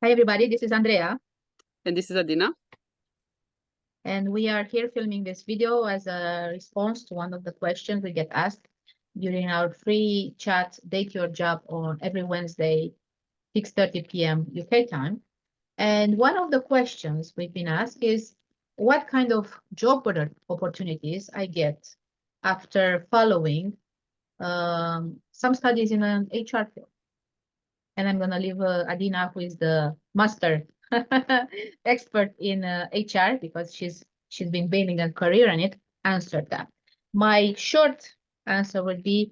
Hi, everybody. This is Andrea. And this is Adina. And we are here filming this video as a response to one of the questions we get asked during our free chat, Date Your Job, on every Wednesday, 6:30 p.m. UK time. And one of the questions we've been asked is what kind of job opportunities I get after following some studies in an HR field. And I'm going to leave Adina, who is the master expert in HR, because she's been building a career in it, answer that. My short answer would be,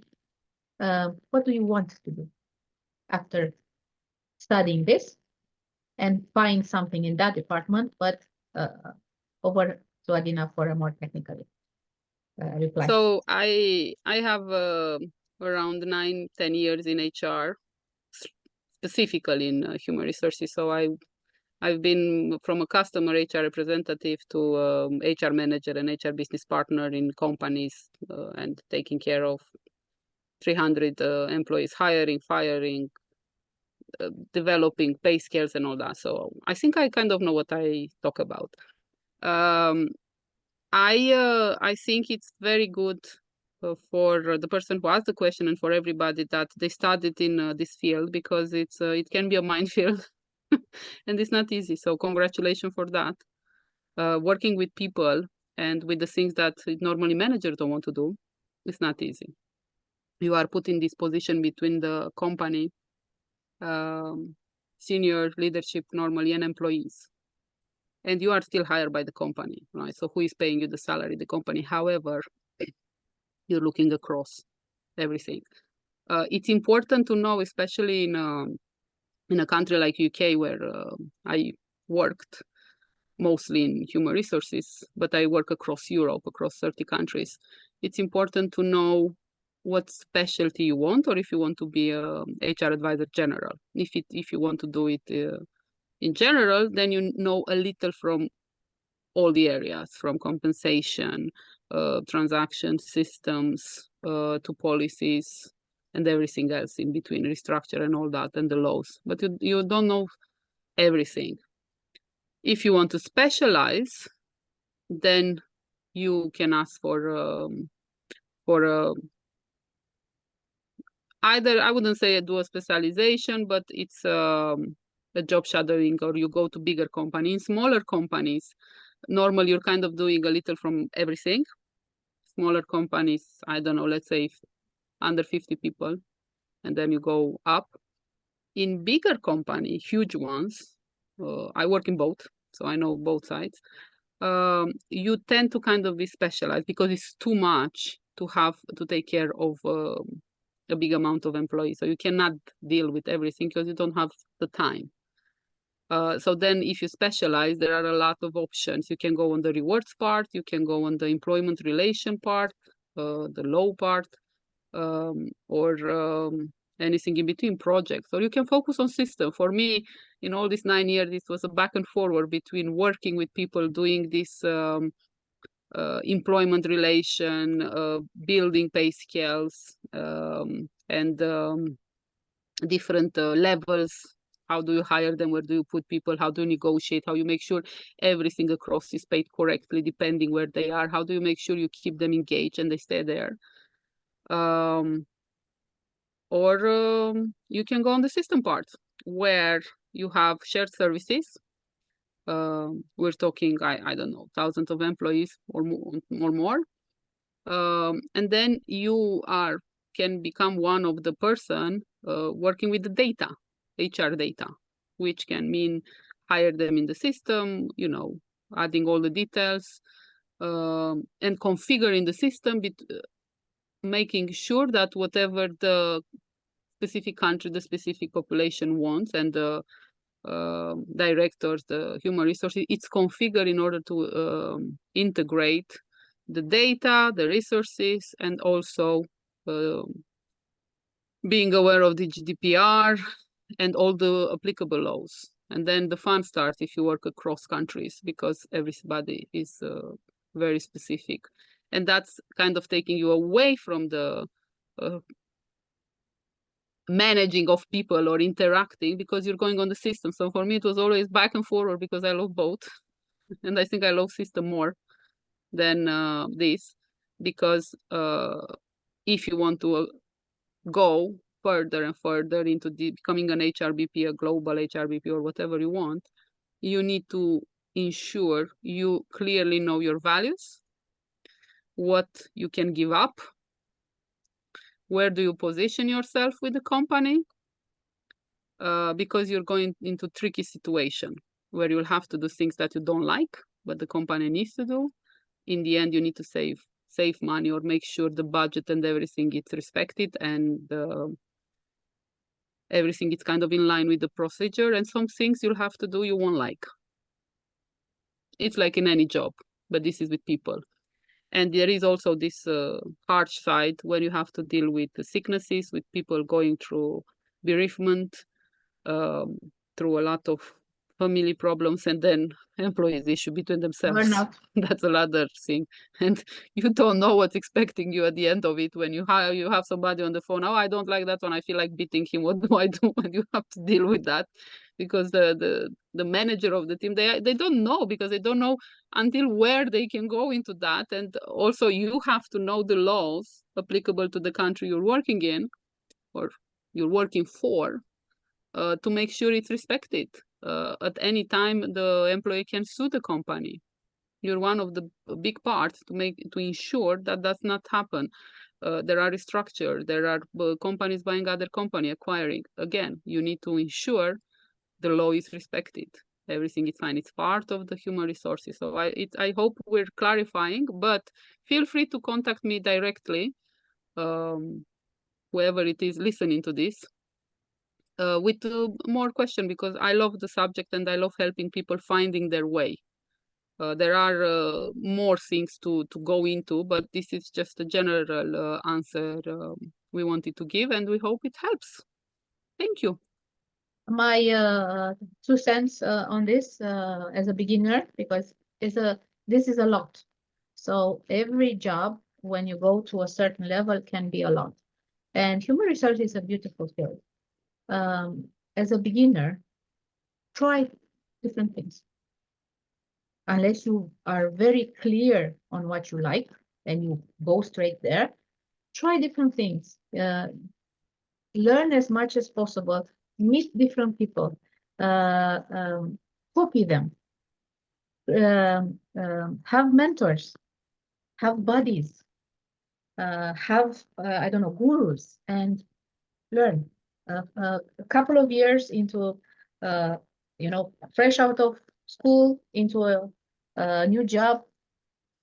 what do you want to do after studying this? And find something in that department, but over to Adina for a more technical reply. So I have around 9-10 years in HR, specifically in human resources. So I've been from a customer HR representative to HR manager and HR business partner in companies and taking care of 300 employees, hiring, firing, developing pay scales and all that. So I think I kind of know what I talk about. I think it's very good for the person who asked the question and for everybody that they studied in this field, because it can be a minefield and it's not easy. So congratulations for that. Working with people and with the things that normally managers don't want to do, it's not easy. You are put in this position between the company, senior leadership normally, and employees. And you are still hired by the company, right? So who is paying you the salary? The company. However, you're looking across everything. It's important to know, especially in a country like UK, where I worked mostly in human resources, but I work across Europe, across 30 countries. It's important to know what specialty you want, or if you want to be a HR advisor general. If you want to do it in general, then you know a little from all the areas, from compensation, transaction systems, to policies and everything else in between, restructure and all that, and the laws. But you don't know everything. If you want to specialize, then you can ask for either, I wouldn't say do a specialization, but it's a job shadowing, or you go to bigger company. In smaller companies, normally you're kind of doing a little from everything. Smaller companies, I don't know, let's say under 50 people, and then you go up. In bigger company, huge ones, I work in both, so I know both sides. You tend to kind of be specialized, because it's too much to have to take care of a big amount of employees. So you cannot deal with everything because you don't have the time. So then if you specialize, there are a lot of options. You can go on the rewards part, you can go on the employment relation part, the law part, or anything in between, projects, or you can focus on system. For me, in all these 9 years, it was a back and forward between working with people, doing this employment relation, building pay scales, and different levels. How do you hire them? Where do you put people? How do you negotiate? How you make sure everything across is paid correctly, depending where they are? How do you make sure you keep them engaged and they stay there? Or you can go on the system part, where you have shared services. We're talking, I don't know, thousands of employees or more. And then you can become one of the person working with the data, HR data, which can mean hire them in the system, adding all the details, and configuring the system, making sure that whatever the specific country, the specific population wants, and the directors, the human resources, it's configured in order to integrate the data, the resources, and also being aware of the GDPR and all the applicable laws. And then the fun starts if you work across countries, because everybody is very specific. And that's kind of taking you away from the managing of people or interacting, because you're going on the system. So for me, it was always back and forward, because I love both. And I think I love system more than this, because if you want to go further and further into becoming an HRBP, a global HRBP, or whatever you want, you need to ensure you clearly know your values, what you can give up, where do you position yourself with the company, because you're going into tricky situation where you'll have to do things that you don't like, but the company needs to do. In the end, you need to save money, or make sure the budget and everything is respected, and everything is kind of in line with the procedure. And some things you'll have to do you won't like. It's like in any job, but this is with people. And there is also this harsh side where you have to deal with the sicknesses, with people going through bereavement, through a lot of family problems, and then employees issue between themselves. Burnout. That's another thing. And you don't know what's expecting you at the end of it when you have somebody on the phone. Oh, I don't like that one. I feel like beating him. What do I do? And you have to deal with that, because the manager of the team, they don't know, because they don't know until where they can go into that. And also you have to know the laws applicable to the country you're working in, or you're working for, to make sure it's respected. At any time, the employee can sue the company. You're one of the big parts to ensure that does not happen. There are restructure. There are companies buying other company, acquiring. Again, you need to ensure the law is respected. Everything is fine. It's part of the human resources. So I hope we're clarifying, but feel free to contact me directly, whoever it is listening to this, with more question, because I love the subject and I love helping people finding their way. There are more things to go into, but this is just a general answer we wanted to give, and we hope it helps. Thank you. My 2 cents on this as a beginner, because this is a lot. So every job, when you go to a certain level, can be a lot. And human resource is a beautiful field. As a beginner, try different things. Unless you are very clear on what you like and you go straight there, try different things. Learn as much as possible. Meet different people. Copy them. Have mentors. Have buddies. Have I don't know, gurus, and learn. A couple of years into fresh out of school into a new job,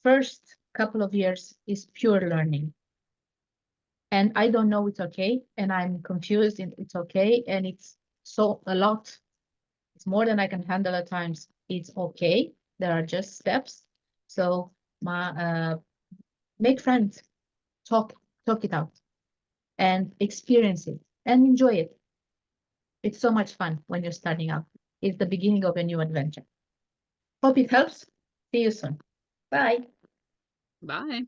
first couple of years is pure learning. And I don't know, it's okay, and I'm confused, and it's okay, and it's so a lot. It's more than I can handle at times. It's okay. There are just steps. So make friends, talk it out, and experience it and enjoy it. It's so much fun when you're starting out. It's the beginning of a new adventure. Hope it helps. See you soon. Bye. Bye.